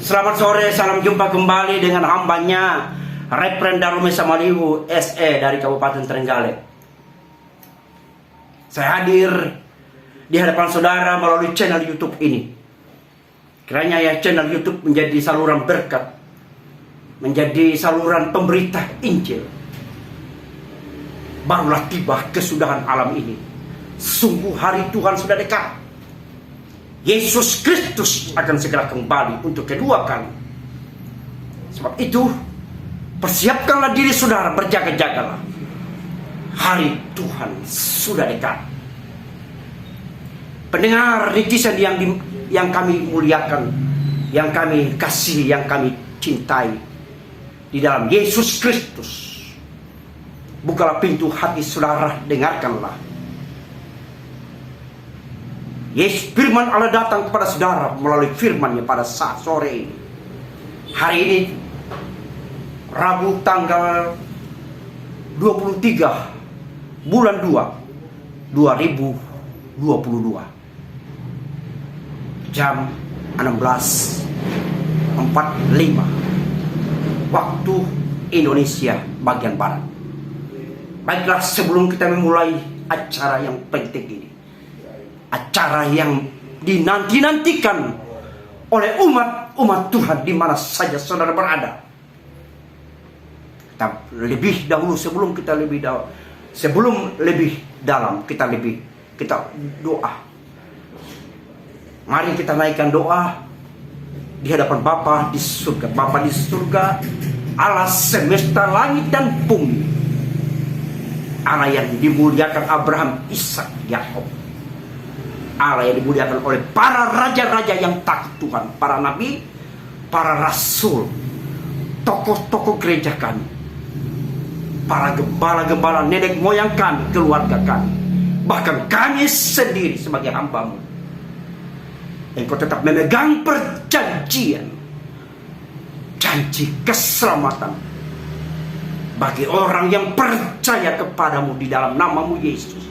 Selamat sore, salam jumpa kembali dengan hambanya Reverend Darumi Samalihu SE dari Kabupaten Trenggalek. Saya hadir di hadapan saudara melalui channel YouTube ini. Kiranya ya channel YouTube menjadi saluran berkat, menjadi saluran pemberita Injil. Barulah tiba kesudahan alam ini. Sungguh hari Tuhan sudah dekat. Yesus Kristus akan segera kembali untuk kedua kali. Sebab itu, persiapkanlah diri saudara, berjaga-jagalah. Hari Tuhan sudah dekat. Pendengar netizen yang kami muliakan, yang kami kasihi, yang kami cintai di dalam Yesus Kristus, bukalah pintu hati saudara, dengarkanlah. Yesus, firman Allah datang kepada saudara melalui firman-Nya pada saat sore ini. Hari ini Rabu tanggal 23 bulan 2 2022 jam 16.45 waktu Indonesia bagian Barat. Baiklah, sebelum kita memulai acara yang penting ini, acara yang dinanti-nantikan oleh umat Tuhan di mana saja saudara berada. Lebih dahulu, sebelum lebih dalam, kita doa. Mari kita naikkan doa di hadapan Bapa di surga. Bapa di surga, Allah semesta langit dan bumi, Allah yang dimuliakan Abraham, Ishak, Yakub, Allah yang dimuliakan oleh para raja-raja yang takut Tuhan, para nabi, para rasul, tokoh-tokoh gereja kami, para gembala-gembala nenek moyang kami, keluarga kami, bahkan kami sendiri sebagai hamba-Mu. Engkau tetap memegang perjanjian, janji keselamatan bagi orang yang percaya kepadamu di dalam nama-Mu Yesus.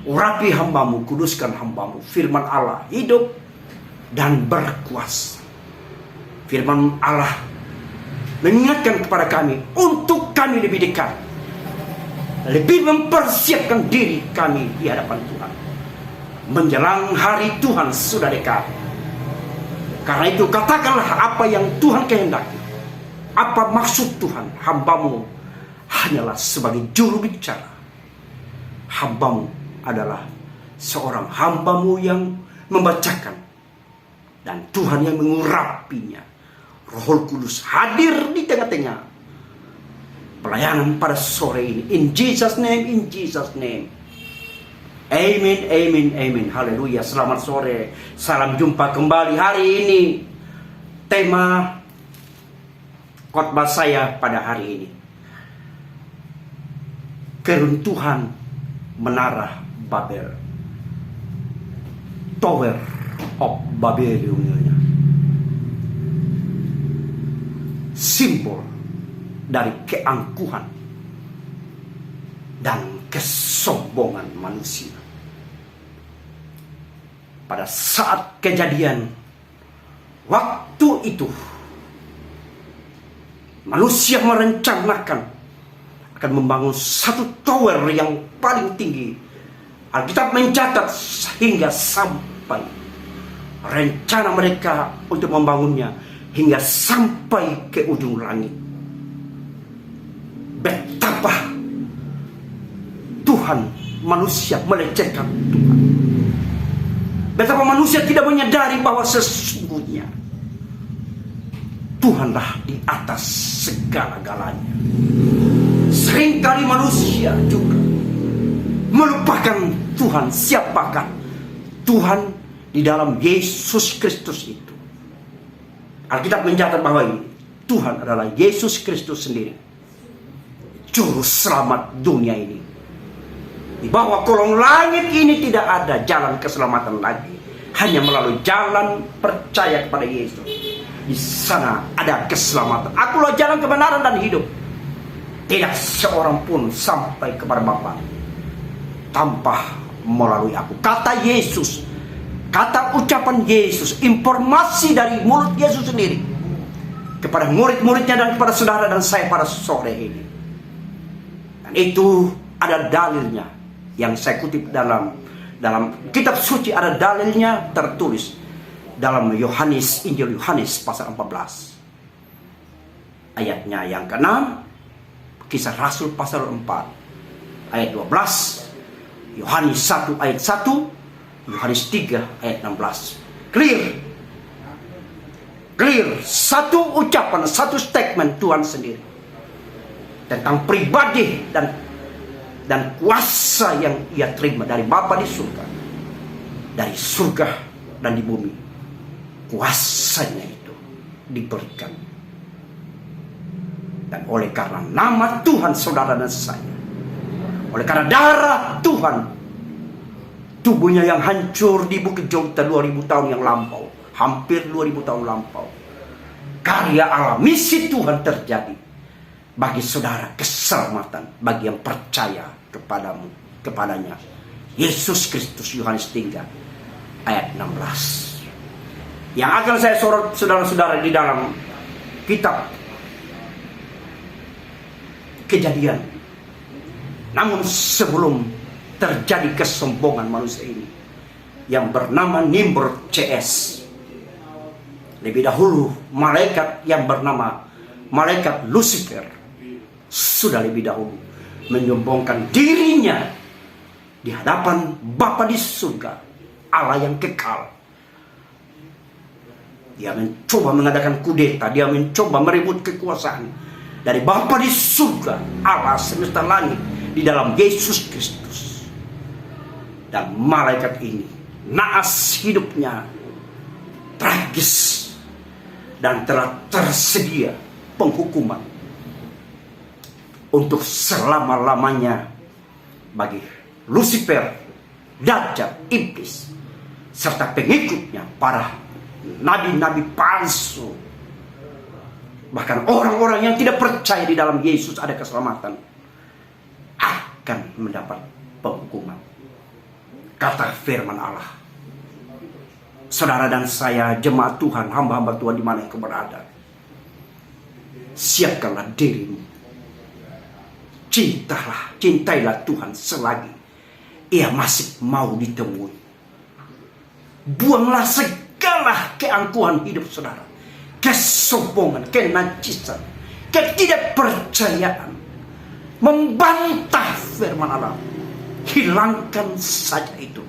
Urapi hamba-Mu, kuduskan hamba-Mu. Firman Allah hidup dan berkuasa. Firman Allah mengingatkan kepada kami untuk kami lebih dekat, lebih mempersiapkan diri kami di hadapan Tuhan. Menjelang hari Tuhan sudah dekat. Karena itu katakanlah apa yang Tuhan kehendaki. Apa maksud Tuhan? Hamba-Mu hanyalah sebagai juru bicara. Hamba-Mu adalah seorang hamba-Mu yang membacakan, dan Tuhan yang mengurapinya. Roh Kudus hadir di tengah-tengah pelayanan pada sore ini. In Jesus name, in Jesus name. Amin, amin, amin. Haleluya. Selamat sore. Salam jumpa kembali. Hari ini tema khotbah saya pada hari ini, keruntuhan menara Babel, Tower of Babylon, simbol dari keangkuhan dan kesombongan manusia. Pada saat kejadian waktu itu, manusia merencanakan akan membangun satu tower yang paling tinggi. Alkitab mencatat hingga sampai rencana mereka untuk membangunnya hingga sampai ke ujung langit. Betapa Tuhan manusia melecehkan Tuhan. Betapa manusia tidak menyadari bahwa sesungguhnya Tuhanlah di atas segala-galanya. Seringkali manusia juga melupakan Tuhan. Siapakah Tuhan di dalam Yesus Kristus itu? Alkitab mencatat bahwa Tuhan adalah Yesus Kristus sendiri, juru selamat dunia ini. Di bawah kolong langit ini tidak ada jalan keselamatan lagi, hanya melalui jalan percaya kepada Yesus. Di sana ada keselamatan. Akulah jalan kebenaran dan hidup. Tidak seorang pun sampai kepada Bapa tanpa melalui aku. Kata Yesus kata ucapan Yesus, informasi dari mulut Yesus sendiri kepada murid-muridnya dan kepada saudara dan saya pada sore ini. Dan itu ada dalilnya yang saya kutip dalam kitab suci, ada dalilnya tertulis dalam Yohanes, Injil Yohanes pasal 14 ayatnya yang ke-6, Kisah Rasul pasal 4 ayat 12, Yohanes 1 ayat 1, Yohanes 3 ayat 16. Clear. Satu ucapan, satu statement Tuhan sendiri tentang pribadi dan kuasa yang ia terima dari Bapa di surga, dari surga dan di bumi. Kuasanya itu diberikan. Dan oleh karena nama Tuhan saudara dan saya, oleh karena darah Tuhan, tubuhnya yang hancur di Bukit Jogja 2000 tahun yang lampau, hampir 2000 tahun lampau, karya Allah, misi Tuhan terjadi bagi saudara, keselamatan bagi yang percaya kepadanya. Yesus Kristus, Yohanes 3 ayat 16. Yang akan saya sorot saudara-saudara di dalam kitab Kejadian. Namun sebelum terjadi kesombongan manusia ini yang bernama Nimrod CS, lebih dahulu malaikat yang bernama malaikat Lucifer sudah lebih dahulu menyombongkan dirinya di hadapan Bapa di surga, Allah yang kekal. Dia mencoba mengadakan kudeta, dia mencoba merebut kekuasaan dari Bapa di surga, Allah semesta langit, di dalam Yesus Kristus. Dan malaikat ini naas hidupnya tragis, dan telah tersedia penghukuman untuk selama-lamanya bagi Lucifer, Dajjal, Iblis, serta pengikutnya, para nabi-nabi palsu. Bahkan orang-orang yang tidak percaya di dalam Yesus ada keselamatan akan mendapat penghukuman. Kata firman Allah, saudara dan saya, jemaat Tuhan, hamba-hamba Tuhan di mana yang berada, siapkanlah dirimu. Cintailah Tuhan selagi ia masih mau ditemui. Buanglah segala keangkuhan hidup saudara, kesombongan, kenajisan, ketidakpercayaan, membantah firman Allah. Hilangkan saja itu,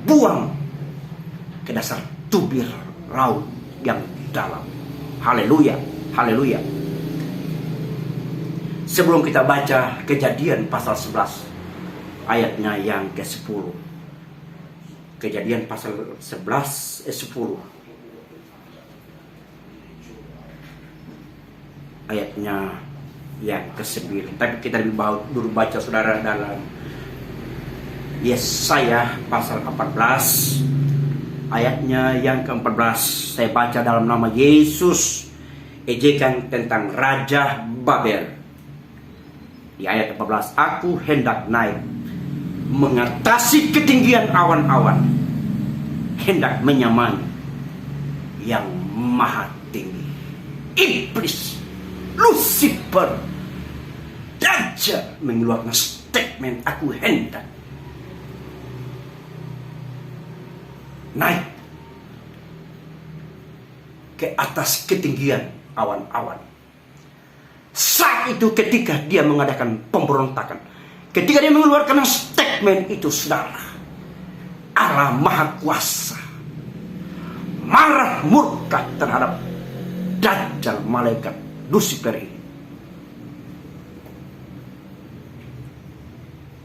buang ke dasar tubir laut yang dalam. Haleluya, haleluya. Sebelum kita baca Kejadian pasal 11 ayatnya yang ke-10. Kejadian pasal 11 10 ayatnya yang ke-9. Tapi kita lebih dulu baca saudara dalam Yesaya pasal 14 ayatnya yang ke-14. Saya baca dalam nama Yesus, ejekan tentang Raja Babel. Di ayat 14, aku hendak naik mengatasi ketinggian awan-awan, hendak menyamai yang maha tinggi. Iblis, Lucifer, Dajjal mengeluarkan statement, aku hendak naik ke atas ketinggian awan-awan. Saat itu ketika dia mengadakan pemberontakan, ketika dia mengeluarkan statement itu, saudara, Allah Maha Kuasa marah murka terhadap Dajjal, malaikat Lucifer ini.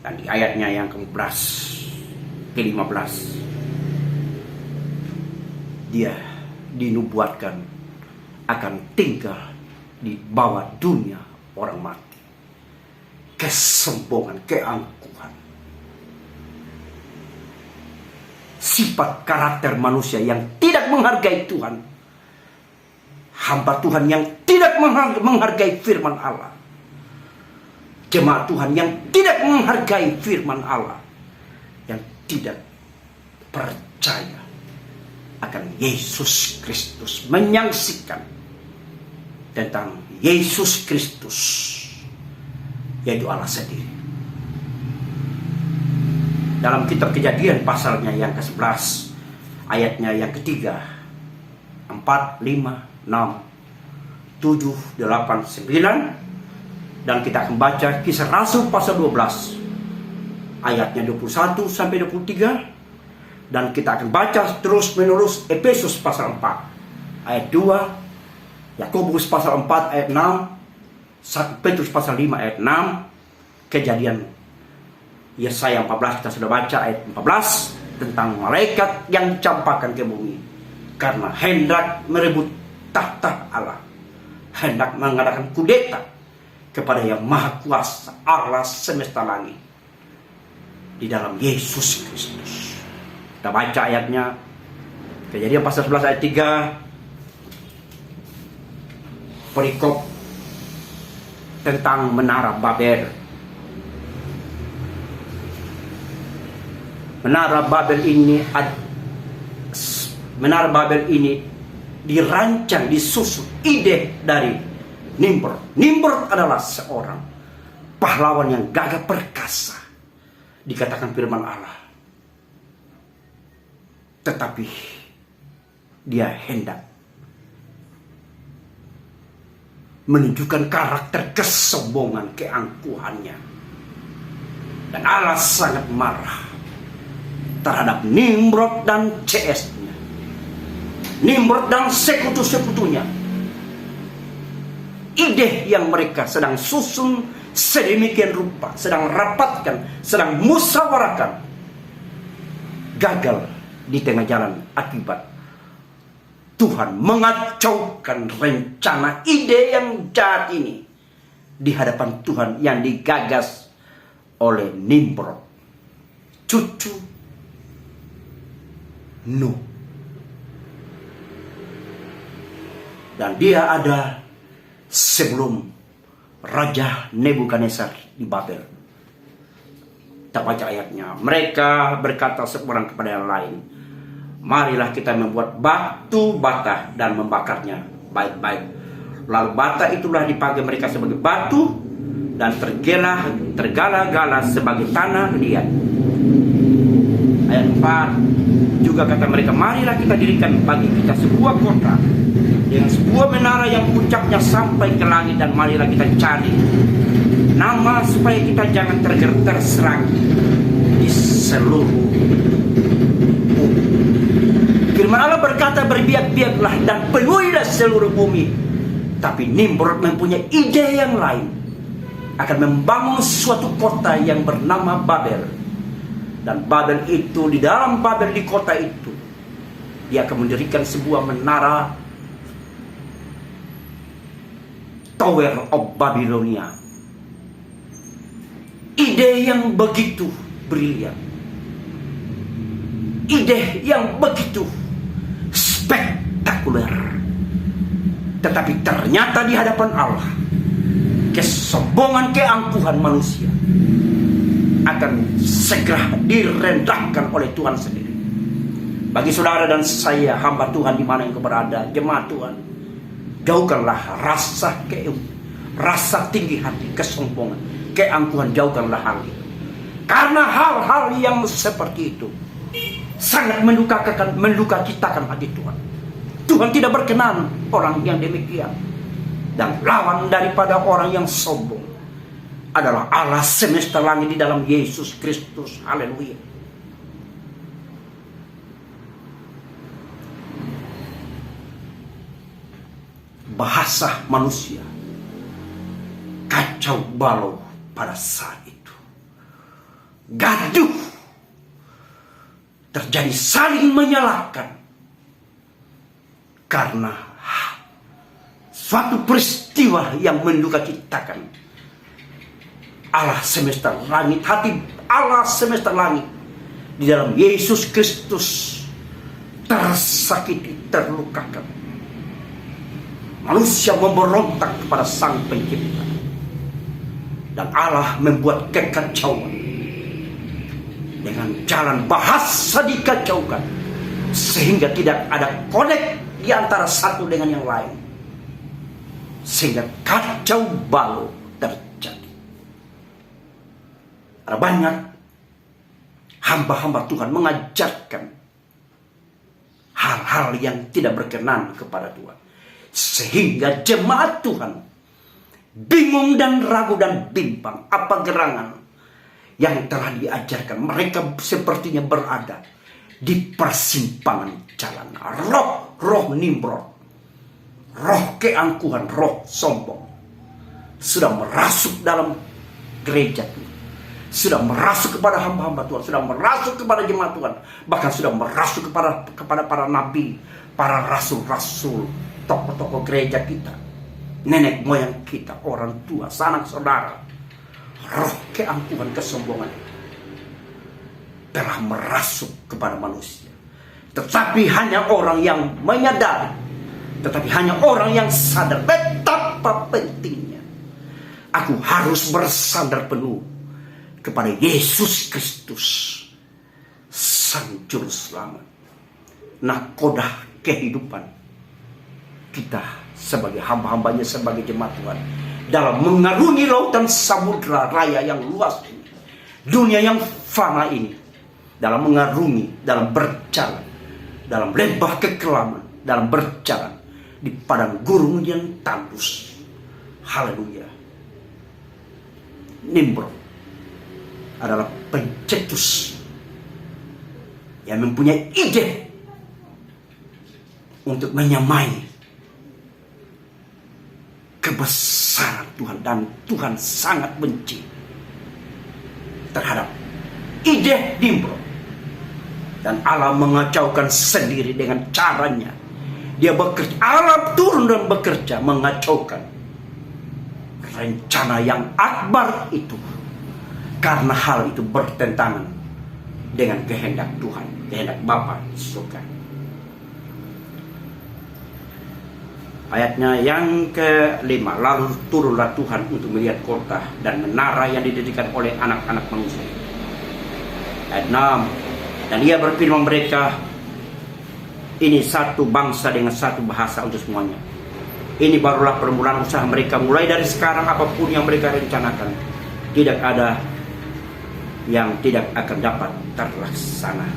Dan di ayatnya yang ke-15 dia dinubuatkan akan tinggal di bawah dunia orang mati. Kesombongan, keangkuhan, sifat karakter manusia yang tidak menghargai Tuhan, hamba Tuhan yang tidak menghargai firman Allah, jemaat Tuhan yang tidak menghargai firman Allah, yang tidak percaya percaya akan Yesus Kristus, menyaksikan tentang Yesus Kristus, yaitu Allah sendiri. Dalam kitab Kejadian pasalnya yang ke-11, ayatnya yang ketiga, 4, 5, 6, 7, 8, 9. Dan kita akan baca Kisah Rasul pasal 12, ayatnya 21 sampai 23. Dan kita akan baca terus menerus Efesus pasal 4, ayat 2, Yakobus pasal 4, ayat 6, 1 Petrus pasal 5, ayat 6, Kejadian Yesaya 14 kita sudah baca ayat 14 tentang malaikat yang dicampakkan ke bumi karena hendak merebut tahta Allah, hendak mengadakan kudeta kepada yang maha kuasa, Allah semesta langit, di dalam Yesus Kristus. Kita baca ayatnya, Kejadian pasal 11 ayat 3, perikop tentang menara Babel. Menara Babel ini dirancang, disusun ide dari Nimrod. Nimrod adalah seorang pahlawan yang gagah perkasa, dikatakan firman Allah. Tetapi dia hendak menunjukkan karakter kesombongan, keangkuhannya. Dan Allah sangat marah terhadap Nimrod dan CS-nya, Nimrod dan sekutu-sekutunya. Ide yang mereka sedang susun sedemikian rupa, sedang rapatkan, sedang musyawarahkan, gagal di tengah jalan akibat Tuhan mengacaukan rencana ide yang jahat ini di hadapan Tuhan yang digagas oleh Nimrod, cucu Nuh. Dan dia ada sebelum Raja Nebukadnezar di Babel. Kita baca ayatnya. Mereka berkata seorang kepada yang lain, marilah kita membuat batu bata dan membakarnya baik-baik. Lalu bata itulah dipakai mereka sebagai batu dan tergala-gala sebagai tanah liat. Ayat 4 juga kata mereka, marilah kita dirikan bagi kita sebuah kota dengan sebuah menara yang puncaknya sampai ke langit, dan marilah kita cari nama supaya kita jangan terserang di seluruh bumi. Firman Allah berkata, berbiak-biaklah dan penuhilah seluruh bumi. Tapi Nimrod mempunyai ide yang lain, akan membangun suatu kota yang bernama Babel. Dan Babel itu, di dalam Babel, di kota itu, dia akan mendirikan sebuah menara, Tower of Babylonia. Ide yang begitu brilian, ide yang begitu spektakuler. Tetapi ternyata di hadapan Allah, kesombongan, keangkuhan manusia akan segera direndahkan oleh Tuhan sendiri. Bagi saudara dan saya, hamba Tuhan di mana yang berada, jemaat Tuhan, jauhkanlah rasa tinggi hati, kesombongan, keangkuhan, jauhkanlah hal itu. Karena hal-hal yang seperti itu sangat mendukacitakan hati Tuhan. Tuhan tidak berkenan orang yang demikian. Dan lawan daripada orang yang sombong adalah Allah semesta langit di dalam Yesus Kristus. Haleluya. Bahasa manusia kacau balau pada saat itu. Gaduh, terjadi saling menyalahkan karena suatu peristiwa yang mendukacitakan Allah semesta langit, hati Allah semesta langit di dalam Yesus Kristus tersakiti, terlukakan. Manusia memberontak kepada Sang Pencipta, dan Allah membuat kekacauan dengan jalan bahasa dikacaukan, sehingga tidak ada konek di antara satu dengan yang lain, sehingga kacau balau terjadi. Ada banyak hamba-hamba Tuhan mengajarkan hal-hal yang tidak berkenan kepada Tuhan, sehingga jemaat Tuhan bingung dan ragu dan bimbang apa gerangan yang telah diajarkan. Mereka sepertinya berada di persimpangan jalan. Roh Nimrod, roh keangkuhan, roh sombong sudah merasuk dalam gereja Tuhan, sudah merasuk kepada hamba-hamba Tuhan, sudah merasuk kepada jemaat Tuhan, bahkan sudah merasuk kepada para nabi, para rasul-rasul, tokoh-tokoh gereja kita, nenek moyang kita, orang tua, sanak saudara. Roh keangkuhan, kesombongan telah merasuk kepada manusia. Tetapi hanya orang yang menyadari, tetapi hanya orang yang sadar betapa pentingnya aku harus bersandar penuh kepada Yesus Kristus, Sang Juru Selamat, nakoda kehidupan kita sebagai hamba-hambanya, sebagai jemaat Tuhan, dalam mengarungi lautan samudra raya yang luas ini, dunia yang fana ini, dalam mengarungi, dalam berjalan, dalam lembah kekelaman, dalam berjalan di padang gurun yang tandus. Haleluya. Nimrod adalah pencetus yang mempunyai ide untuk menyamai kebesaran Tuhan, dan Tuhan sangat benci terhadap ide Nimrod. Dan Allah mengacaukan sendiri dengan caranya. Dia bekerja, Allah turun dan bekerja mengacaukan rencana yang akbar itu, karena hal itu bertentangan dengan kehendak Tuhan, kehendak Bapa di surga. Ayatnya yang kelima, lalu turunlah Tuhan untuk melihat kota dan menara yang didirikan oleh anak-anak manusia. Ayat 6, dan ia berfirman mereka, ini satu bangsa dengan satu bahasa untuk semuanya. Ini barulah permulaan usaha mereka. Mulai dari sekarang apapun yang mereka rencanakan, tidak ada yang tidak akan dapat terlaksana.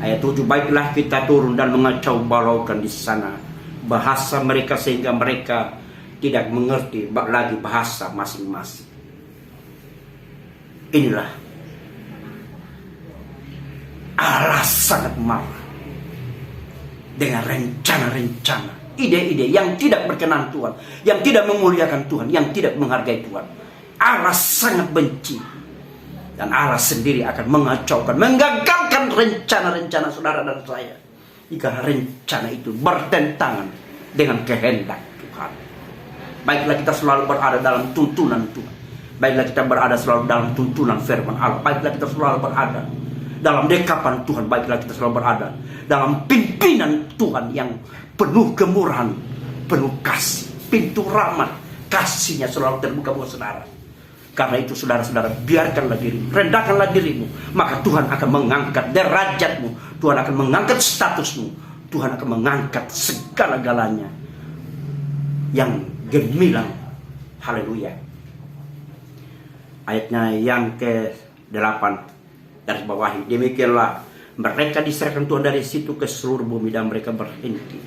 Ayat 7, baiklah kita turun dan mengacau balaukan di sana bahasa mereka, sehingga mereka tidak mengerti lagi bahasa masing-masing. Inilah Allah sangat marah dengan rencana-rencana, ide-ide yang tidak berkenan Tuhan, yang tidak memuliakan Tuhan, yang tidak menghargai Tuhan. Allah sangat benci, dan Allah sendiri akan mengacaukan, menggagalkan rencana-rencana saudara dan saya, jika rencana itu bertentangan dengan kehendak Tuhan. Baiklah kita selalu berada dalam tuntunan Tuhan, baiklah kita berada selalu dalam tuntunan firman Allah, baiklah kita selalu berada dalam dekapan Tuhan, baiklah kita selalu berada dalam pimpinan Tuhan yang penuh kemurahan, penuh kasih, pintu rahmat, kasihnya selalu terbuka buat saudara. Karena itu saudara-saudara, biarkanlah dirimu, rendahkanlah dirimu, maka Tuhan akan mengangkat derajatmu, Tuhan akan mengangkat statusmu, Tuhan akan mengangkat segala-galanya yang gemilang. Haleluya. Ayatnya yang ke-8 dari bawahi, demikianlah mereka diserahkan Tuhan dari situ ke seluruh bumi, dan mereka berhenti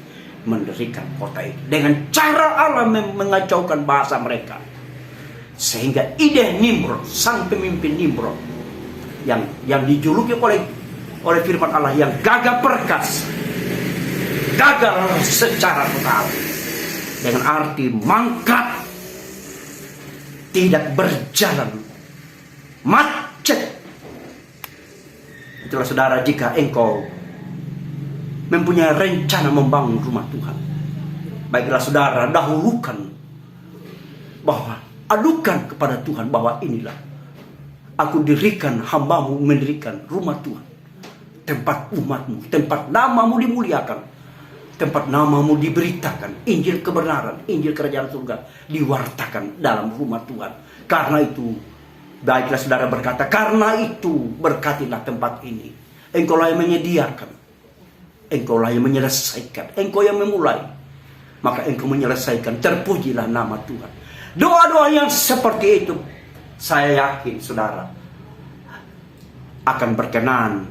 mendirikan kota itu. Dengan cara Allah mengacaukan bahasa mereka, sehingga ide Nimrod, sang pemimpin Nimrod, yang dijuluki oleh firman Allah yang gagah perkasa, gagal secara total, dengan arti mangkrak, tidak berjalan, macet. Itulah saudara, jika engkau mempunyai rencana membangun rumah Tuhan, baiklah saudara, dahulukan bahwa adukan kepada Tuhan bahwa inilah aku dirikan, hambamu mendirikan rumah Tuhan, tempat umatmu, tempat namamu dimuliakan, tempat namamu diberitakan, Injil kebenaran, Injil kerajaan surga diwartakan dalam rumah Tuhan. Karena itu, baiklah saudara berkata, karena itu berkatilah tempat ini, engkaulah yang menyediakan Engkau lah yang menyelesaikan, Engkau yang memulai, maka Engkau menyelesaikan. Terpujilah nama Tuhan. Doa-doa yang seperti itu, saya yakin saudara, akan berkenan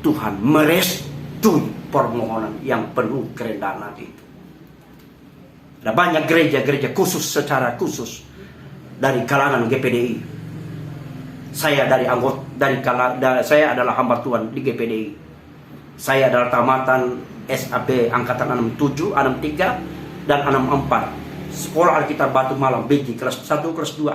Tuhan merestui permohonan yang penuh kerendahan itu. Ada banyak gereja-gereja khusus, secara khusus dari kalangan GPDI. Saya saya adalah hamba Tuhan di GPDI. Saya adalah tamatan SAP angkatan 67, 63 dan 64. Sekolah Alkitab Batu Malang BJ kelas 1, kelas 2,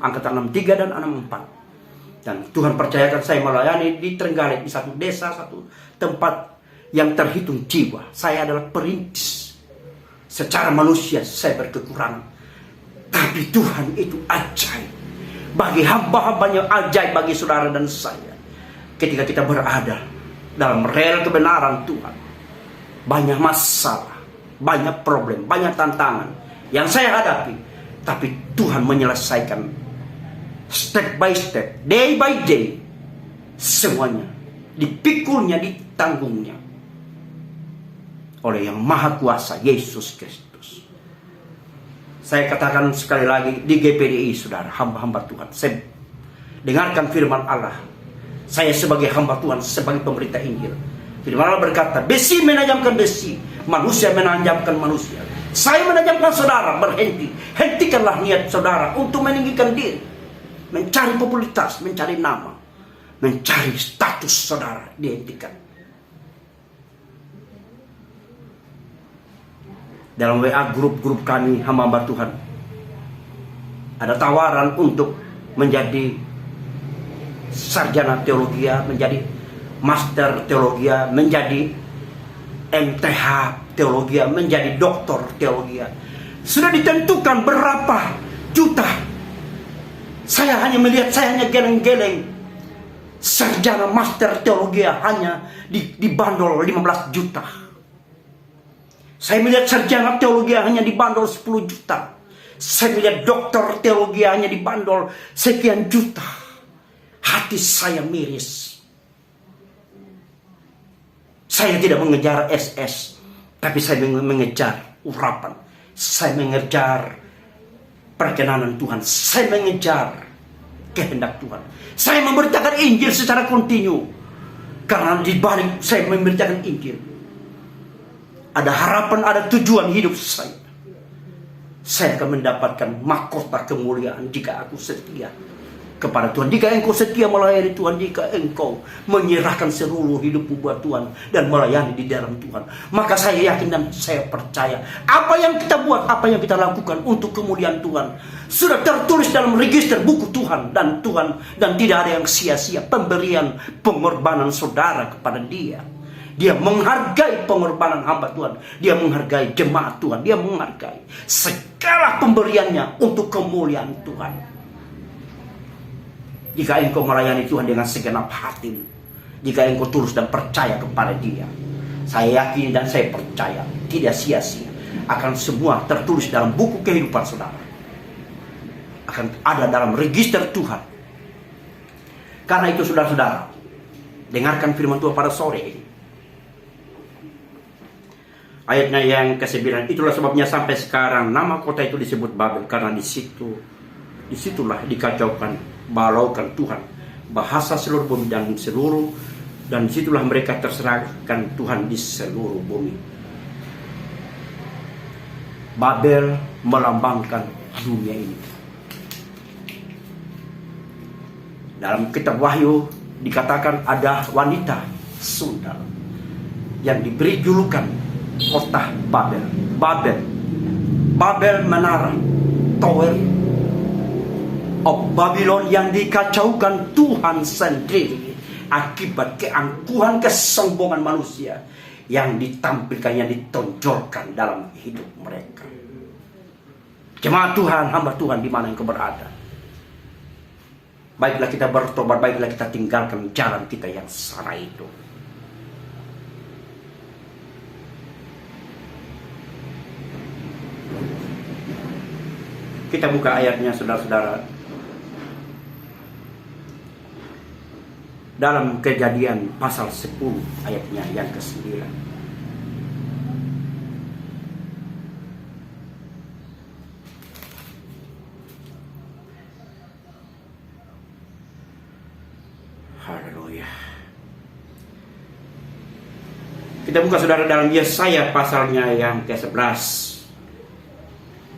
angkatan 63 dan 64. Dan Tuhan percayakan saya melayani di Trenggalek, di satu desa, satu tempat yang terhitung jiwa. Saya adalah perintis. Secara manusia saya berkekurangan, tapi Tuhan itu ajaib. Bagi hamba-hambanya ajaib, bagi saudara dan saya. Ketika kita berada dalam rel kebenaran Tuhan, banyak masalah, banyak problem, banyak tantangan yang saya hadapi, tapi Tuhan menyelesaikan step by step, day by day. Semuanya dipikulnya, ditanggungnya oleh yang maha kuasa, Yesus Kristus. Saya katakan sekali lagi, di GPDI saudara, hamba-hamba Tuhan, saya dengarkan firman Allah. Saya sebagai hamba Tuhan, sebagai pemberita Injil, firman Allah berkata, besi menajamkan besi, manusia menajamkan manusia. Saya menajamkan saudara, berhenti. Hentikanlah niat saudara untuk meninggikan diri, mencari popularitas, mencari nama, mencari status saudara. Dihentikan. Dalam WA grup-grup kami hamba-hamba Tuhan, ada tawaran untuk menjadi sarjana teologi, menjadi master teologi, menjadi MTH teologi, menjadi doktor teologi. Sudah ditentukan berapa juta. Saya hanya melihat, saya hanya geleng-geleng. Sarjana master teologi hanya dibandol 15 juta. Saya melihat sarjana teologi hanya dibandol 10 juta. Saya melihat doktor teologi hanya dibandol sekian juta. Hati saya miris. Saya tidak mengejar SS, tapi saya mengejar urapan. Saya mengejar perkenanan Tuhan. Saya mengejar kehendak Tuhan. Saya memberitakan Injil secara kontinu. Karena di balik saya memberitakan Injil, ada harapan, ada tujuan hidup saya. Saya akan mendapatkan mahkota kemuliaan jika aku setia kepada Tuhan. Jika engkau setia melayani Tuhan, jika engkau menyerahkan seluruh hidupmu buat Tuhan dan melayani di dalam Tuhan, maka saya yakin dan saya percaya apa yang kita buat, apa yang kita lakukan untuk kemuliaan Tuhan sudah tertulis dalam register buku Tuhan, dan tidak ada yang sia-sia. Pemberian pengorbanan saudara kepada Dia. Dia menghargai pengorbanan hamba Tuhan. Dia menghargai jemaat Tuhan. Dia menghargai segala pemberiannya untuk kemuliaan Tuhan. Jika engkau melayani Tuhan dengan segenap hati, jika engkau tulus dan percaya kepada Dia, saya yakin dan saya percaya tidak sia-sia. Akan semua tertulis dalam buku kehidupan saudara. Akan ada dalam register Tuhan. Karena itu saudara-saudara, dengarkan firman Tuhan pada sore ini. Ayatnya yang ke-9, itulah sebabnya sampai sekarang nama kota itu disebut Babel, karena disitulah dikacaukan, balaukan Tuhan, bahasa seluruh bumi dan disitulah mereka terserahkan Tuhan di seluruh bumi. Babel melambangkan dunia ini. Dalam kitab Wahyu dikatakan ada wanita sundal yang diberi julukan kota Babel. Babel menara, Tower of Babylon, yang dikacaukan Tuhan sendiri akibat keangkuhan, kesombongan manusia yang ditampilkan, yang ditonjolkan dalam hidup mereka. Jemaat Tuhan, hamba Tuhan, di mana engkau berada, baiklah kita bertobat, baiklah kita tinggalkan jalan kita yang salah itu. Kita buka ayatnya saudara-saudara. dalam Kejadian pasal 10 ayatnya yang ke-9. Haleluya. Kita buka saudara dalam Yesaya pasalnya yang ke-11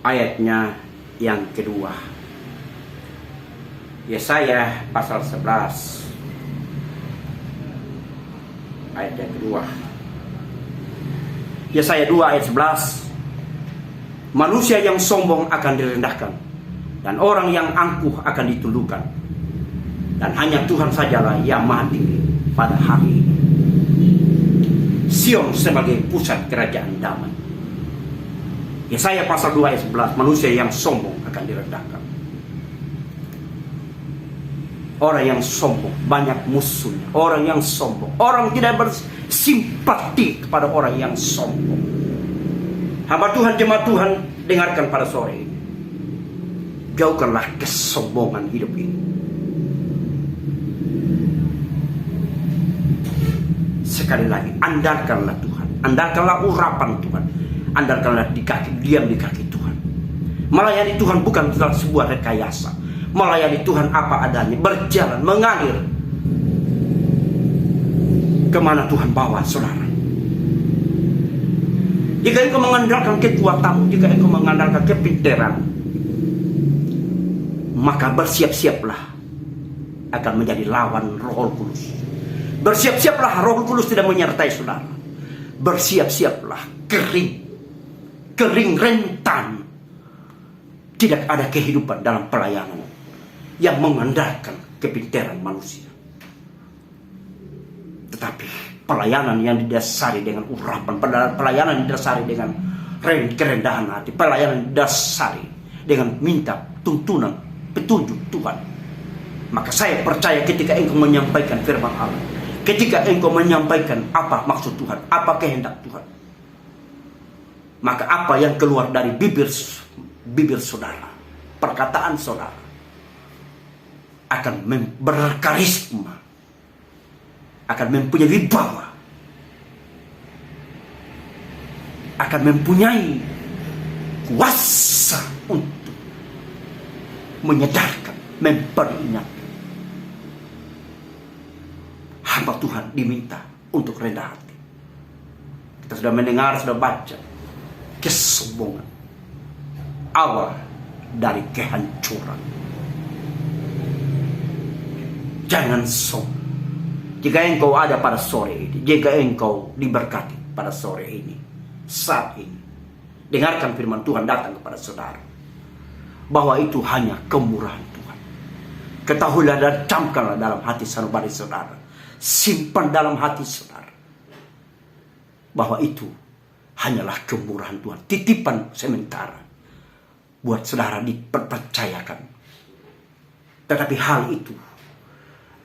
ayatnya yang kedua. Yesaya pasal 11 ayat yang kedua. Yesaya 2 ayat 11. Manusia yang sombong akan direndahkan, dan orang yang angkuh akan ditundukkan, dan hanya Tuhan sajalah yang maha tinggi pada hari ini. Sion sebagai pusat kerajaan damai. Yesaya pasal 2 ayat 11. Manusia yang sombong akan direndahkan. Orang yang sombong banyak musuhnya. Orang yang sombong, orang tidak bersimpati kepada orang yang sombong. Hamba Tuhan, jemaat Tuhan, dengarkan pada sore ini. Jauhkanlah kesombongan hidup ini. Sekali lagi, andalkanlah Tuhan, andalkanlah urapan Tuhan, andalkanlah diam di kaki Tuhan. Melayani Tuhan bukan sebuah rekayasa. Melayani Tuhan apa adanya, berjalan, mengalir kemana Tuhan bawa saudara. Jika engkau mengandalkan kekuatanmu, jika engkau mengandalkan kepintaran, maka bersiap-siaplah akan menjadi lawan Roh Kudus. Bersiap-siaplah, Roh Kudus tidak menyertai saudara. Bersiap-siaplah, kering rentan. Tidak ada kehidupan dalam pelayanan yang mengandalkan kepintaran manusia, tetapi pelayanan yang didasari dengan urapan, pelayanan yang didasari dengan kerendahan hati, pelayanan yang didasari dengan minta tuntunan petunjuk Tuhan. Maka saya percaya ketika engkau menyampaikan firman Allah, ketika engkau menyampaikan apa maksud Tuhan, apa kehendak Tuhan, maka apa yang keluar dari bibir saudara, perkataan saudara, akan berkarisma, akan mempunyai wibawa, akan mempunyai kuasa untuk menyadarkan, memperingatkan. Hamba Tuhan diminta untuk rendah hati. Kita sudah mendengar, sudah baca, kesombongan awal dari kehancuran. Jangan sombong. Jika engkau ada pada sore ini, jika engkau diberkati pada sore ini, saat ini, dengarkan firman Tuhan datang kepada saudara, bahwa itu hanya kemurahan Tuhan. Ketahuilah dan camkanlah dalam hati sanubari saudara, simpan dalam hati saudara, bahwa itu hanyalah kemurahan Tuhan, titipan sementara buat saudara dipercayakan. Tetapi hal itu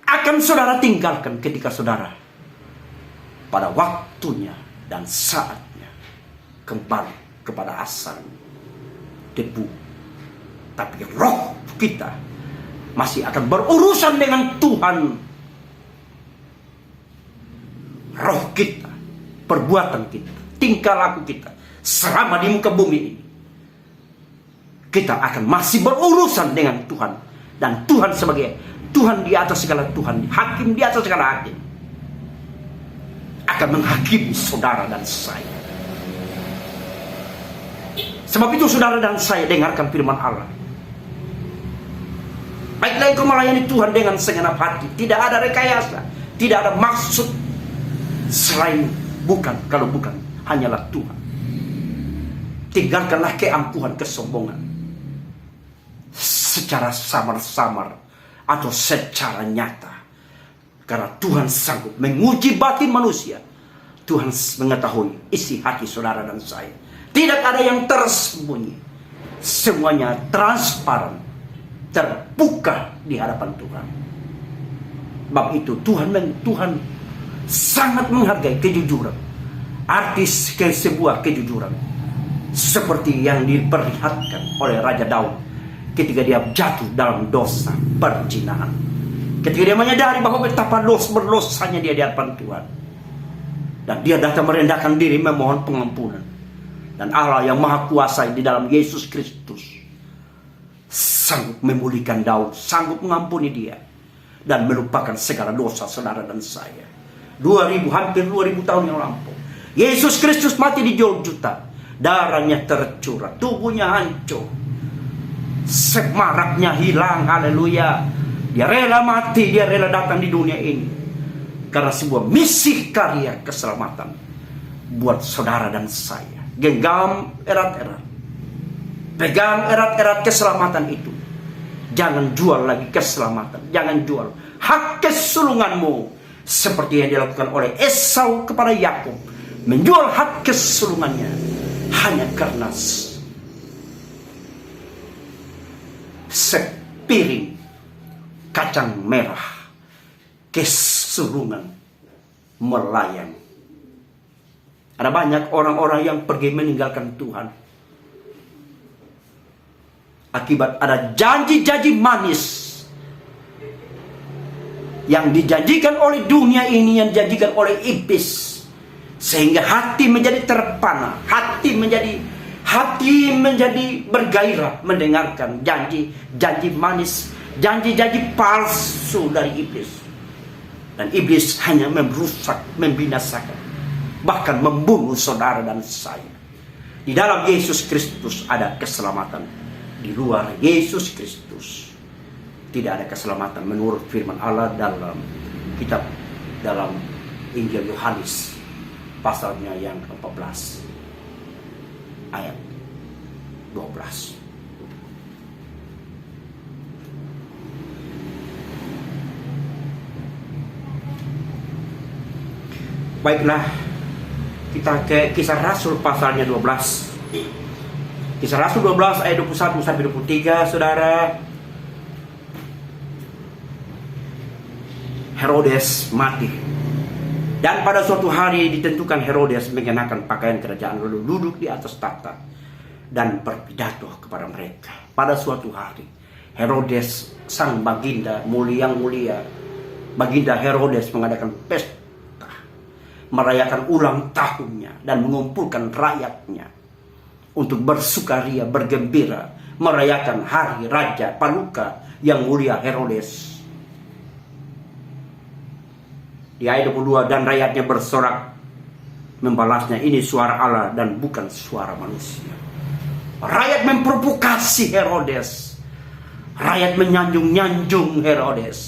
akan saudara tinggalkan ketika saudara pada waktunya dan saatnya kembali kepada asal debu. Tapi roh kita masih akan berurusan dengan Tuhan. Roh kita, perbuatan kita, tingkah laku kita selama di muka bumi ini, kita akan masih berurusan dengan Tuhan. Dan Tuhan sebagai Tuhan di atas segala Tuhan, hakim di atas segala hakim, akan menghakimi saudara dan saya. Sebab itu saudara dan saya, dengarkan firman Allah. Baiklah engkau melayani Tuhan dengan segenap hati, tidak ada rekayasa, tidak ada maksud selain kalau bukan hanyalah Tuhan. Tinggalkanlah keangkuhan, kesombongan secara samar-samar atau secara nyata, karena Tuhan sanggup menguji batin manusia. Tuhan mengetahui isi hati saudara dan saya. Tidak ada yang tersembunyi, semuanya transparan, terbuka di hadapan Tuhan. Sebab itu Tuhan sangat menghargai kejujuran. Artis sebuah kejujuran seperti yang diperlihatkan oleh Raja Daud ketika dia jatuh dalam dosa perzinahan. Ketika dia menyadari bahwa betapa berdosanya dia di hadapan Tuhan, dan dia datang merendahkan diri memohon pengampunan, dan Allah yang maha kuasa di dalam Yesus Kristus sanggup memulihkan Daud, sanggup mengampuni dia dan melupakan segala dosa saudara dan saya. Hampir 2000 tahun yang lampau, Yesus Kristus mati di Golgota, darahnya tercurah, tubuhnya hancur, semaraknya hilang. Haleluya. Dia rela mati, dia rela datang di dunia ini karena sebuah misi karya keselamatan buat saudara dan saya. Genggam erat-erat, pegang erat-erat keselamatan itu. Jangan jual lagi keselamatan, jangan jual hak kesulunganmu seperti yang dilakukan oleh Esau kepada Yakub, menjual hak kesulungannya hanya karena sepiring kacang merah kesulungan melayang. Ada banyak orang-orang yang pergi meninggalkan Tuhan akibat ada janji-janji manis yang dijanjikan oleh dunia ini, yang dijanjikan oleh iblis, sehingga hati menjadi terpana, hati menjadi bergairah mendengarkan janji manis, janji-janji palsu dari iblis. Dan iblis hanya merusak, membinasakan, bahkan membunuh saudara dan saya. Di dalam Yesus Kristus ada keselamatan. Di luar Yesus Kristus tidak ada keselamatan menurut firman Allah dalam Injil Yohanes pasalnya yang ke-14 ayat 12. Baiklah, kita ke Kisah Rasul pasalnya 12. Kisah Rasul 12 ayat 21 sampai 23, saudara. Herodes mati. Dan pada suatu hari ditentukan Herodes mengenakan pakaian kerajaan, lalu duduk di atas tahta dan berpidato kepada mereka. Pada suatu hari Herodes, sang baginda mulia, baginda Herodes mengadakan pesta, merayakan ulang tahunnya dan mengumpulkan rakyatnya untuk bersukaria, bergembira, merayakan hari Raja Paduka yang mulia Herodes. Di ayat 22, dan rakyatnya bersorak membalasnya, ini suara Allah dan bukan suara manusia. Rakyat memprovokasi Herodes. Rakyat menyanjung-nyanjung Herodes.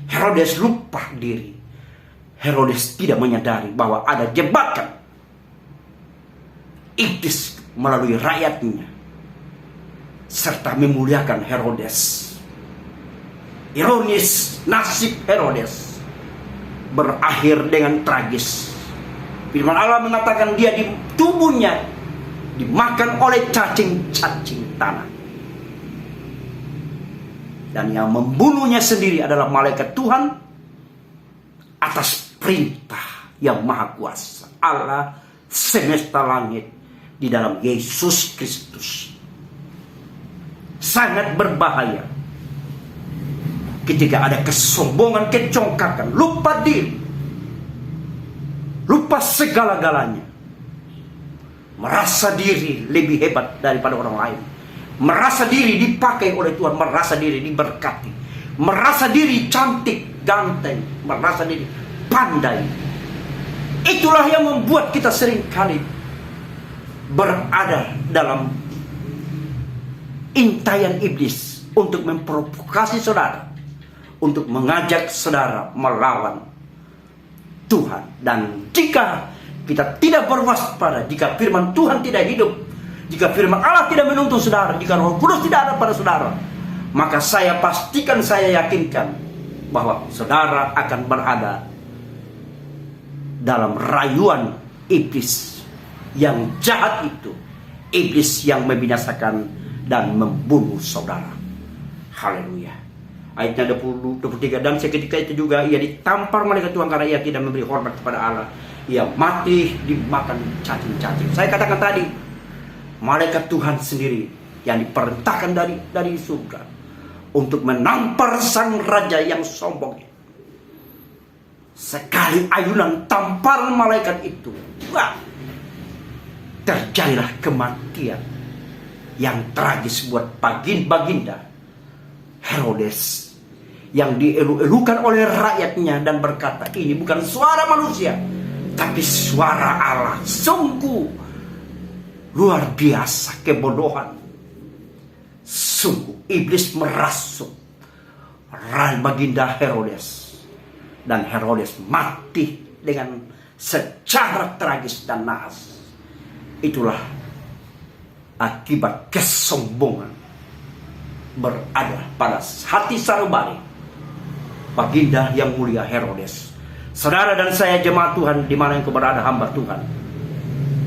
Herodes lupa diri. Herodes tidak menyadari bahwa ada jebakan iblis melalui rakyatnya, serta memuliakan Herodes. Ironis, nasib Herodes berakhir dengan tragis. Firman Allah mengatakan dia di tubuhnya dimakan oleh cacing-cacing tanah. Dan yang membunuhnya sendiri adalah malaikat Tuhan atas perintah yang maha kuasa Allah semesta langit di dalam Yesus Kristus. Sangat berbahaya ketika ada kesombongan, kecongkakan, lupa diri, lupa segala-galanya, merasa diri lebih hebat daripada orang lain, merasa diri dipakai oleh Tuhan, merasa diri diberkati, merasa diri cantik, ganteng, merasa diri pandai. Itulah yang membuat kita seringkali berada dalam intayan iblis untuk memprovokasi saudara, untuk mengajak saudara melawan Tuhan. Dan jika kita tidak berwaspada, jika firman Tuhan tidak hidup, jika firman Allah tidak menuntun saudara, jika Roh Kudus tidak ada pada saudara, maka saya pastikan, saya yakinkan bahwa saudara akan berada dalam rayuan iblis yang jahat itu, iblis yang membinasakan dan membunuh saudara. Haleluya. Ayatnya 23, dan seketika itu juga ia ditampar malaikat Tuhan karena ia tidak memberi hormat kepada Allah. Ia mati dimakan cacing-cacing. Saya katakan tadi, malaikat Tuhan sendiri yang diperintahkan dari surga untuk menampar sang raja yang sombong. Sekali ayunan tampar malaikat itu, wah, terjadilah kematian yang tragis buat baginda Herodes yang dielu-elukan oleh rakyatnya dan berkata, ini bukan suara manusia tapi suara Allah. Sungguh luar biasa kebodohan. Sungguh iblis merasuk baginda Herodes, dan Herodes mati dengan secara tragis dan nahas. Itulah akibat kesombongan berada pada hati sanubari baginda yang mulia Herodes. Saudara dan saya jemaat Tuhan, di mana engkau berada hamba Tuhan,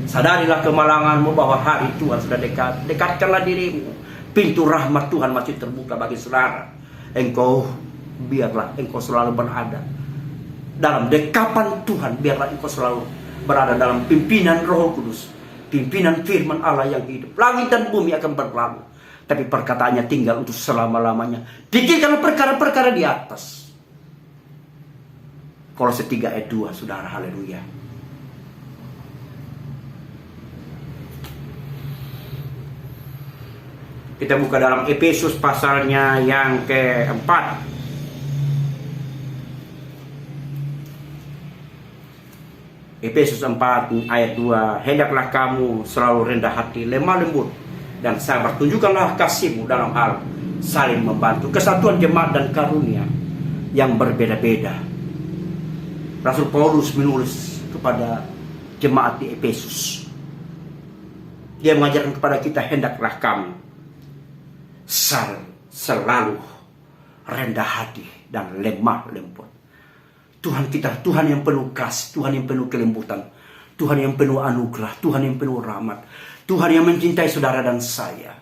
sadarilah kemalanganmu bahwa hari Tuhan sudah dekat. Dekatkanlah dirimu. Pintu rahmat Tuhan masih terbuka bagi saudara. Biarlah engkau selalu berada dalam dekapan Tuhan. Biarlah engkau selalu berada dalam pimpinan Roh Kudus, pimpinan firman Allah yang hidup. Langit dan bumi akan berlalu, tapi perkataannya tinggal untuk selama-lamanya. Pikirkan perkara-perkara di atas. Kolose 3 ayat 2, saudara, haleluya. Kita buka dalam Efesus pasalnya yang keempat. Efesus 4 ayat 2. Hendaklah kamu selalu rendah hati, lemah lembut, dan sabar. Tunjukkanlah kasihmu dalam hal saling membantu, kesatuan jemaat dan karunia yang berbeda-beda. Rasul Paulus menulis kepada jemaat di Efesus. Dia mengajarkan kepada kita, hendaklah kamu selalu rendah hati dan lemah lembut. Tuhan kita, Tuhan yang penuh kasih, Tuhan yang penuh kelembutan, Tuhan yang penuh anugerah, Tuhan yang penuh rahmat, Tuhan yang mencintai saudara dan saya.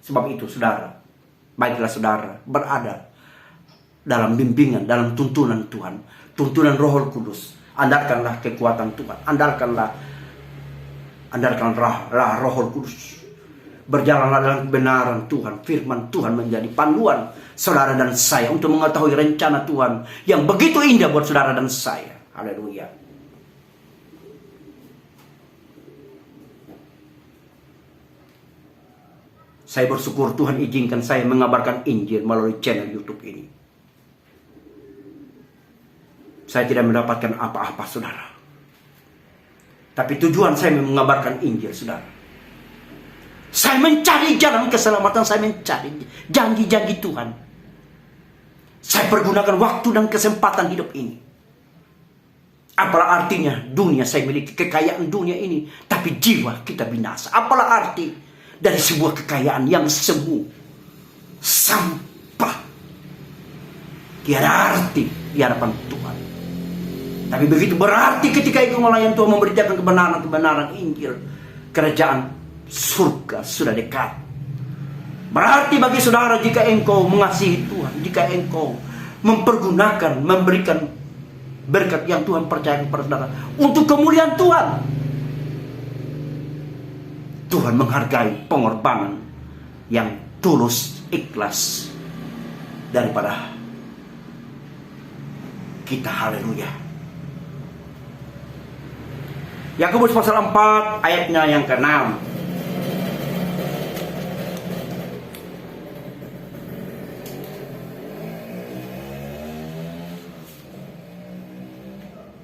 Sebab itu saudara, baiklah saudara berada dalam bimbingan, dalam tuntunan Tuhan, tuntunan Roh Kudus. Andalkanlah kekuatan Tuhan, andalkanlah Roh Kudus. Berjalanlah dalam kebenaran Tuhan. Firman Tuhan menjadi panduan saudara dan saya untuk mengetahui rencana Tuhan yang begitu indah buat saudara dan saya. Haleluya. Saya bersyukur Tuhan izinkan saya mengabarkan Injil melalui channel YouTube ini. Saya tidak mendapatkan apa-apa, saudara. Tapi tujuan saya mengabarkan Injil, saudara. Saya mencari jalan keselamatan, saya mencari janji-janji Tuhan. Saya pergunakan waktu dan kesempatan hidup ini. Apalah artinya dunia saya miliki, kekayaan dunia ini, tapi jiwa kita binasa. Apalah arti dari sebuah kekayaan yang semu, sampah, tiada arti di hadapan Tuhan. Tapi begitu berarti ketika engkau melayani Tuhan, memberitakan kebenaran Injil, kerajaan surga sudah dekat. Berarti bagi saudara, jika engkau mengasihi Tuhan, jika engkau mempergunakan, memberikan berkat yang Tuhan percayakan kepada saudara untuk kemuliaan Tuhan, Tuhan menghargai pengorbanan yang tulus, ikhlas daripada kita. Haleluya. Yakobus pasal 4 ayatnya yang ke-6.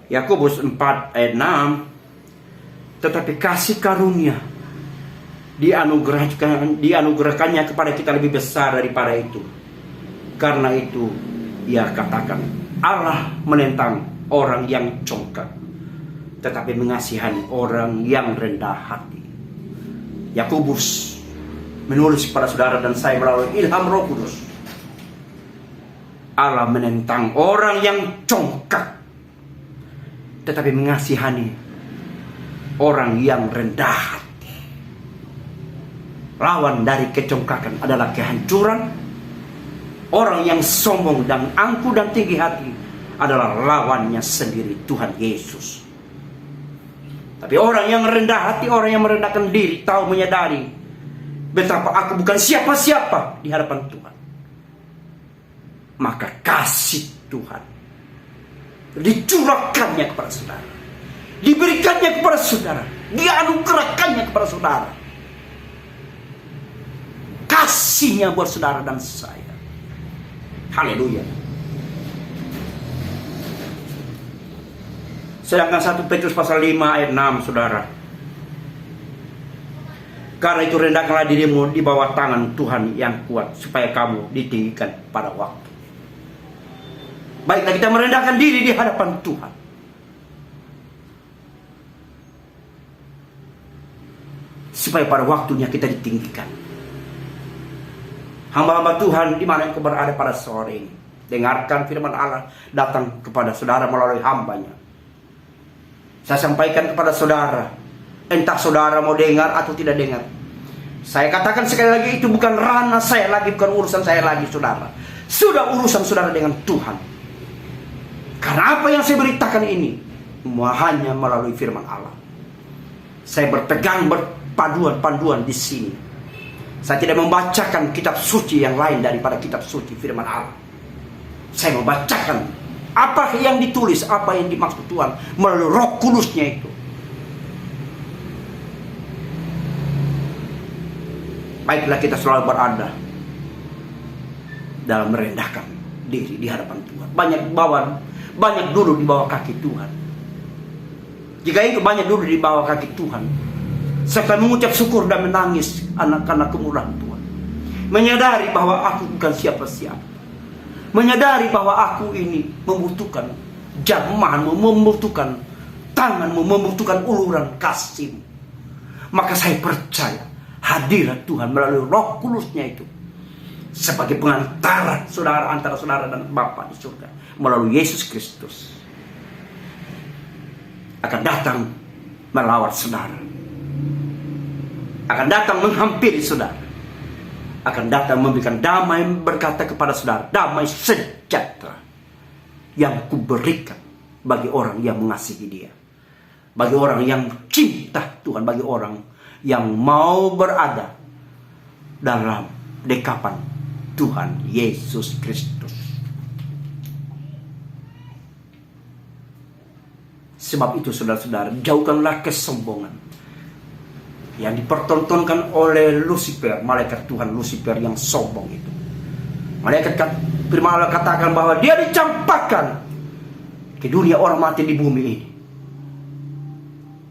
Yakobus 4 ayat 6. Tetapi kasih karunia dianugerahkannya kepada kita lebih besar daripada itu. Karena itu ia katakan, Allah menentang orang yang congkak, tetapi mengasihani orang yang rendah hati. Yakobus menulis kepada saudara dan saya melalui ilham Roh Kudus. Allah menentang orang yang congkak, tetapi mengasihani orang yang rendah hati. Lawan dari kecongkakan adalah kehancuran. Orang yang sombong dan angkuh dan tinggi hati adalah lawannya sendiri, Tuhan Yesus. Tapi orang yang rendah hati, orang yang merendahkan diri, tahu menyadari betapa aku bukan siapa-siapa di hadapan Tuhan. maka kasih Tuhan dicurahkannya kepada saudara, diberikannya kepada saudara, dianugerahkannya kepada saudara. Kasihnya buat saudara dan saya. Haleluya. Sedangkan 1 Petrus pasal 5 ayat 6, saudara. Karena itu rendahkanlah dirimu di bawah tangan Tuhan yang kuat, supaya kamu ditinggikan pada waktu. Baiklah kita merendahkan diri di hadapan Tuhan. Supaya pada waktunya kita ditinggikan. Hamba-hamba Tuhan di mana engkau berada pada sore ini, dengarkan firman Allah datang kepada saudara melalui hambanya. Saya sampaikan kepada saudara, entah saudara mau dengar atau tidak dengar. Saya katakan sekali lagi, itu bukan ranah saya lagi, bukan urusan saya lagi, saudara. Sudah urusan saudara dengan Tuhan. Karena apa yang saya beritakan ini hanya melalui firman Allah. Saya berpegang berpanduan di sini. Saya tidak membacakan kitab suci yang lain daripada kitab suci firman Allah. Saya membacakan apa yang ditulis, apa yang dimaksud Tuhan melalui Roh Kudusnya itu. Baiklah kita selalu berada dalam merendahkan diri di hadapan Tuhan. Banyak dulu di bawah kaki Tuhan. Jika itu banyak dulu di bawah kaki Tuhan, serta mengucap syukur dan menangis anak-anak kemurahan Tuhan. Menyadari bahwa aku bukan siapa-siapa. Menyadari bahwa aku ini membutuhkan jamahanmu, membutuhkan tanganmu, membutuhkan uluran kasihmu. Maka saya percaya hadirat Tuhan melalui Roh Kudusnya itu sebagai pengantara saudara antara saudara dan Bapa di surga melalui Yesus Kristus akan datang melawat saudara, akan datang menghampiri saudara, akan datang memberikan damai, berkata kepada saudara, damai sejahtera yang kuberikan bagi orang yang mengasihi Dia, bagi orang yang cinta Tuhan, bagi orang yang mau berada dalam dekapan Tuhan Yesus Kristus. Sebab itu saudara-saudara, jauhkanlah kesombongan yang dipertontonkan oleh Lucifer, malaikat Tuhan Lucifer yang sombong itu. Malaikat firman Allah katakan bahwa dia dicampakkan ke dunia orang mati di bumi ini.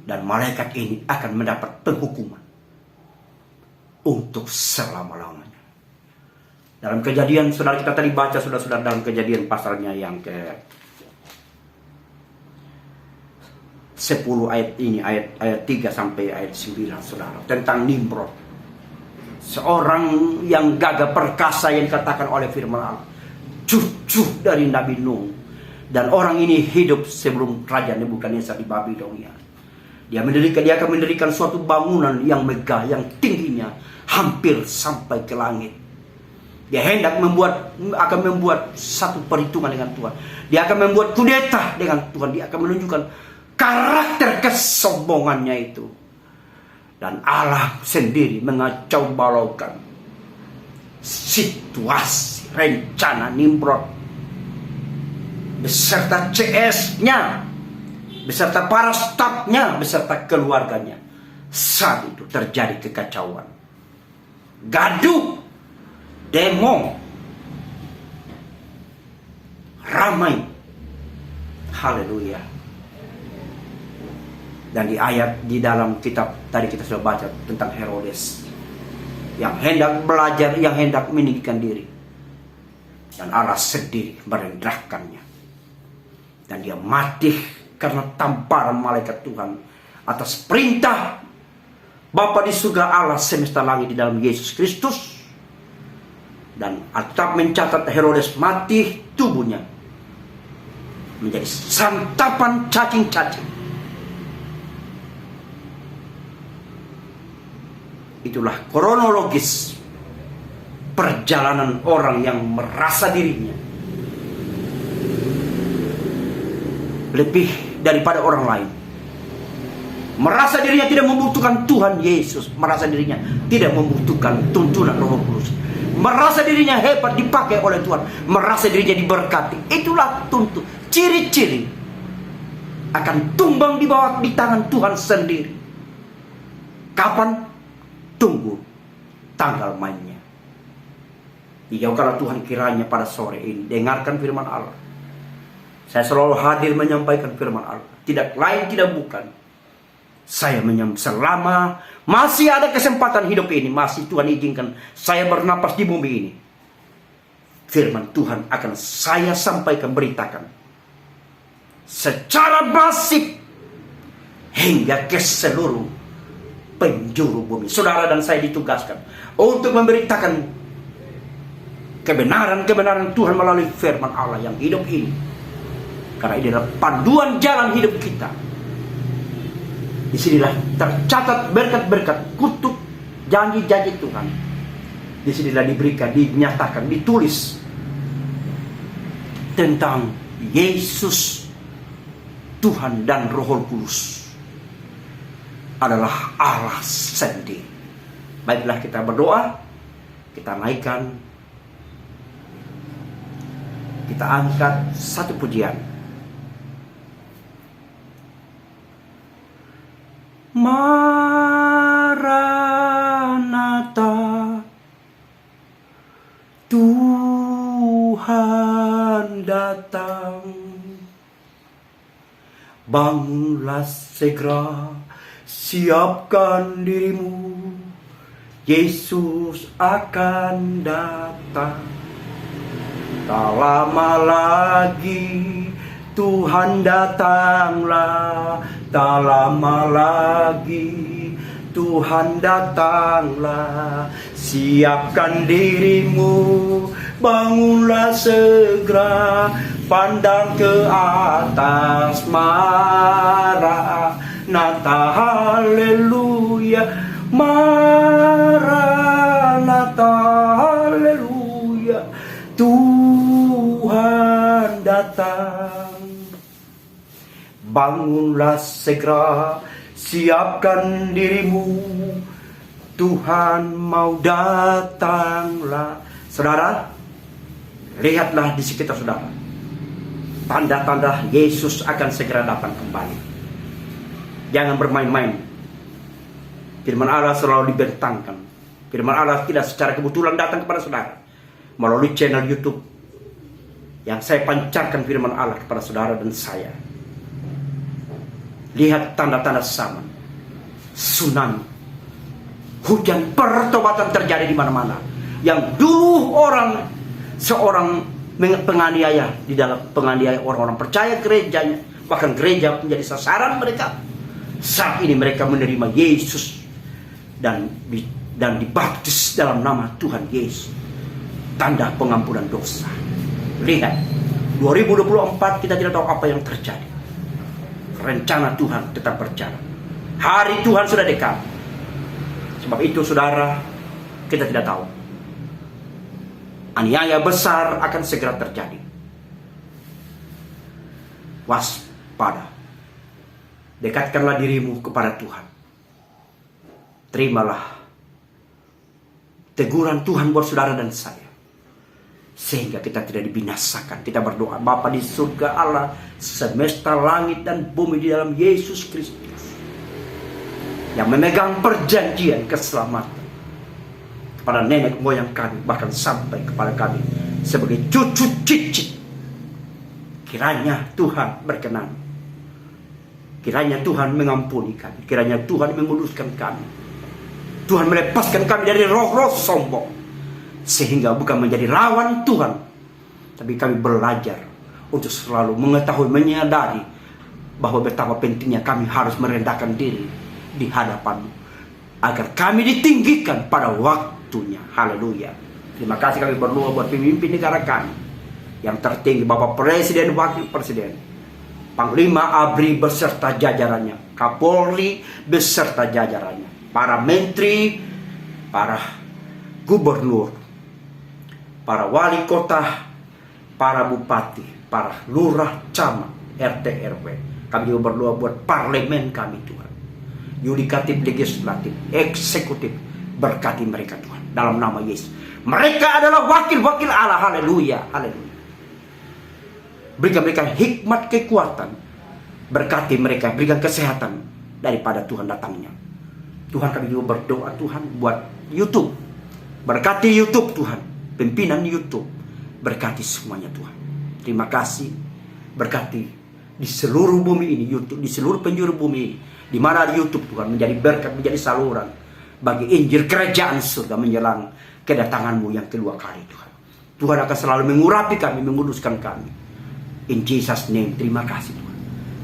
Dan malaikat ini akan mendapat penghukuman untuk selama-lamanya. Dalam Kejadian, saudara kita tadi baca, saudara-saudara, dalam Kejadian pasalnya yang ke 10 ayat ini, ayat 3 sampai ayat 9, saudara, tentang Nimrod. Seorang yang gagah perkasa yang dikatakan oleh firman Allah, cucu dari Nabi Nuh. Dan orang ini hidup sebelum Raja Nebukadnezar di Babilonia. Dia akan mendirikan suatu bangunan yang megah, yang tingginya hampir sampai ke langit. Dia hendak akan membuat satu perhitungan dengan Tuhan. Dia akan membuat kudeta dengan Tuhan. Dia akan menunjukkan karakter kesombongannya itu. Dan Allah sendiri mengacau balaukan situasi rencana Nimrod beserta CS-nya, beserta para stafnya, beserta keluarganya. Saat itu terjadi kekacauan, gaduh, demo, ramai. Haleluya. Dan di ayat di dalam kitab tadi kita sudah baca tentang Herodes yang hendak belajar, yang hendak meninggikan diri. Dan Allah sendiri merendahkannya. Dan dia mati karena tamparan malaikat Tuhan atas perintah Bapa di surga Allah semesta langit di dalam Yesus Kristus. Dan Alkitab mencatat Herodes mati, tubuhnya menjadi santapan cacing-cacing. Itulah kronologis perjalanan orang yang merasa dirinya lebih daripada orang lain. Merasa dirinya tidak membutuhkan Tuhan Yesus. Merasa dirinya tidak membutuhkan tuntunan Roh Kudus. merasa dirinya hebat dipakai oleh Tuhan, merasa dirinya diberkati. Itulah tuntut ciri-ciri akan tumbang di tangan Tuhan sendiri. Kapan? Tunggu tanggal mainnya. Dijauhkanlah Tuhan kiranya pada sore ini dengarkan firman Allah. Saya selalu hadir menyampaikan firman Allah, tidak lain tidak bukan. Saya selama masih ada kesempatan hidup ini, masih Tuhan izinkan saya bernapas di bumi ini, firman Tuhan akan saya sampaikan, beritakan secara masif hingga ke seluruh penjuru bumi. Saudara dan saya ditugaskan untuk memberitakan kebenaran-kebenaran Tuhan melalui firman Allah yang hidup ini. Karena ini adalah panduan jalan hidup kita. Disinilah tercatat berkat-berkat, kutuk, janji-janji Tuhan. Disinilah diberikan, dinyatakan, ditulis tentang Yesus, Tuhan dan Roh Kudus adalah Allah sendiri. Baiklah kita berdoa, kita naikkan, kita angkat satu pujian. Maranatha, Tuhan datang. Bangunlah segera, siapkan dirimu, Yesus akan datang. Tak lama lagi Tuhan datanglah, tak lama lagi Tuhan datanglah. Siapkan dirimu, bangunlah segera, pandang ke atas, Maranatha, haleluya, Maranatha, haleluya, Tuhan datang. Bangunlah segera, siapkan dirimu, Tuhan mau datanglah. Saudara, lihatlah di sekitar saudara, tanda-tanda Yesus akan segera datang kembali. Jangan bermain-main. Firman Allah selalu dibentangkan. Firman Allah tidak secara kebetulan datang kepada saudara melalui channel YouTube yang saya pancarkan firman Allah kepada saudara dan saya. Lihat tanda-tanda zaman, tsunami, hujan pertobatan terjadi di mana-mana. Yang dulu seorang penganiaya di dalam penganiaya orang-orang percaya gerejanya, bahkan gereja menjadi sasaran mereka. Saat ini mereka menerima Yesus dan dibaptis dalam nama Tuhan Yesus, tanda pengampunan dosa. Lihat, 2024 kita tidak tahu apa yang terjadi. Rencana Tuhan tetap berjalan. Hari Tuhan sudah dekat. Sebab itu saudara, kita tidak tahu. Aniaya besar akan segera terjadi. Waspada. Dekatkanlah dirimu kepada Tuhan. Terimalah teguran Tuhan buat saudara dan saya, sehingga kita tidak dibinasakan. Kita berdoa, Bapa di surga Allah, semesta langit dan bumi di dalam Yesus Kristus, yang memegang perjanjian keselamatan kepada nenek moyang kami, bahkan sampai kepada kami sebagai cucu cicit. Kiranya Tuhan berkenan. Kiranya Tuhan mengampuni kami. Kiranya Tuhan menguduskan kami. Tuhan melepaskan kami dari roh-roh sombong, sehingga bukan menjadi lawan Tuhan, tapi kami belajar untuk selalu mengetahui, menyadari bahwa betapa pentingnya kami harus merendahkan diri di hadapan-Mu, agar kami ditinggikan pada waktunya. Haleluya. Terima kasih kami berdoa buat pemimpin negara kami yang tertinggi, Bapak Presiden, Wakil Presiden, Panglima ABRI beserta jajarannya, Kapolri beserta jajarannya, para menteri, para gubernur, para wali kota, para bupati, para lurah, camat, RT, RW. Kami juga berdoa buat parlemen kami Tuhan, yudikatif, legislatif, eksekutif. Berkati mereka Tuhan. dalam nama Yesus. Mereka adalah wakil-wakil Allah. Haleluya, haleluya. Berikan mereka hikmat, kekuatan. Berkati mereka, berikan kesehatan daripada Tuhan datangnya. Tuhan, kami juga berdoa Tuhan buat YouTube. Berkati YouTube Tuhan, pimpinan YouTube. Berkati semuanya Tuhan. Terima kasih. Berkati di seluruh bumi ini, YouTube, di seluruh penjuru bumi ini. Di mana YouTube Tuhan menjadi berkat, menjadi saluran bagi Injil kerajaan surga menjelang kedatangan-Mu yang kedua kali Tuhan. Tuhan akan selalu mengurapi kami, menguduskan kami. In Jesus name, terima kasih Tuhan.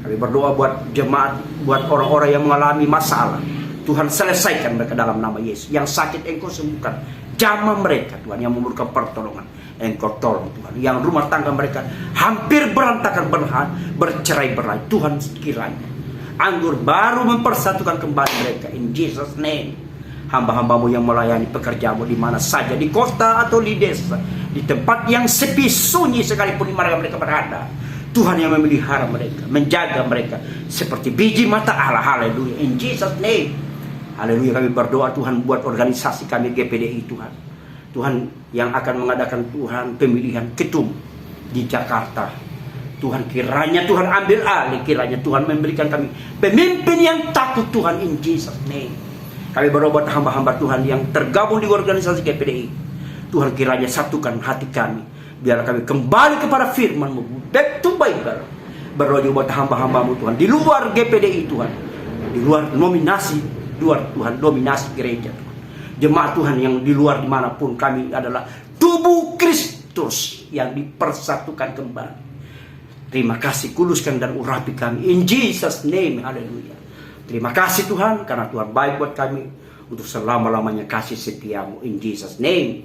Kami berdoa buat jemaat, buat orang-orang yang mengalami masalah. Tuhan selesaikan mereka dalam nama Yesus. Yang sakit Engkau sembuhkan. Jamah mereka Tuhan, yang memerlukan pertolongan Engkau tolong Tuhan. Yang rumah tangga mereka hampir berantakan, bercerai-berai, Tuhan kiranya anggur baru mempersatukan kembali mereka. In Jesus name. Hamba-hambamu yang melayani pekerjaanmu di mana saja, di kota atau di desa, di tempat yang sepi sunyi sekalipun di mana mereka berada, Tuhan yang memelihara mereka, menjaga mereka seperti biji mata Allah. Haleluya. In Jesus name. Haleluya. Kami berdoa Tuhan buat organisasi kami GPDI Tuhan. Tuhan yang akan mengadakan Tuhan pemilihan ketum di Jakarta. Tuhan kiranya Tuhan ambil alih, kiranya Tuhan memberikan kami pemimpin yang takut Tuhan. In Jesus name. Kami berdoa buat hamba-hamba Tuhan yang tergabung di organisasi GPDI. Tuhan kiranya satukan hati kami. Biar kami kembali kepada firman-Mu. Back to Bible. Berdoa juga buat hamba-hamba-Mu Tuhan. Di luar GPDI Tuhan. Di luar nominasi. Tuhan dominasi gereja Tuhan. Jemaat Tuhan yang di luar dimanapun, kami adalah tubuh Kristus yang dipersatukan kembali. Terima kasih, kuduskan dan urapi kami. In Jesus name. Haleluya. Terima kasih Tuhan, karena Tuhan baik buat kami untuk selama-lamanya kasih setia-Mu. In Jesus name.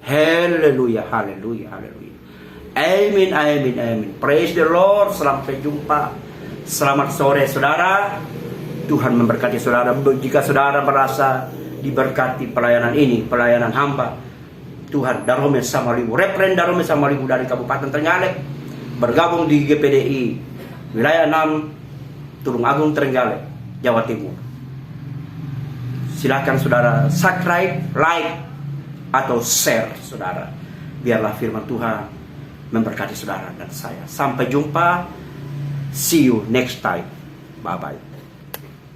Haleluya, haleluya, haleluya. Amin, amin, amin. Praise the Lord. Sampai jumpa. Selamat sore saudara. Tuhan memberkati saudara. Jika saudara merasa diberkati pelayanan ini, pelayanan hamba Tuhan Darome Samalibu, Repren Darome Samalibu dari Kabupaten Trenggalek, bergabung di GPDI wilayah 6 Tulung Agung Trenggalek, Jawa Timur. Silakan saudara subscribe, like, atau share saudara. Biarlah firman Tuhan memberkati saudara dan saya. Sampai jumpa. See you next time. Bye bye.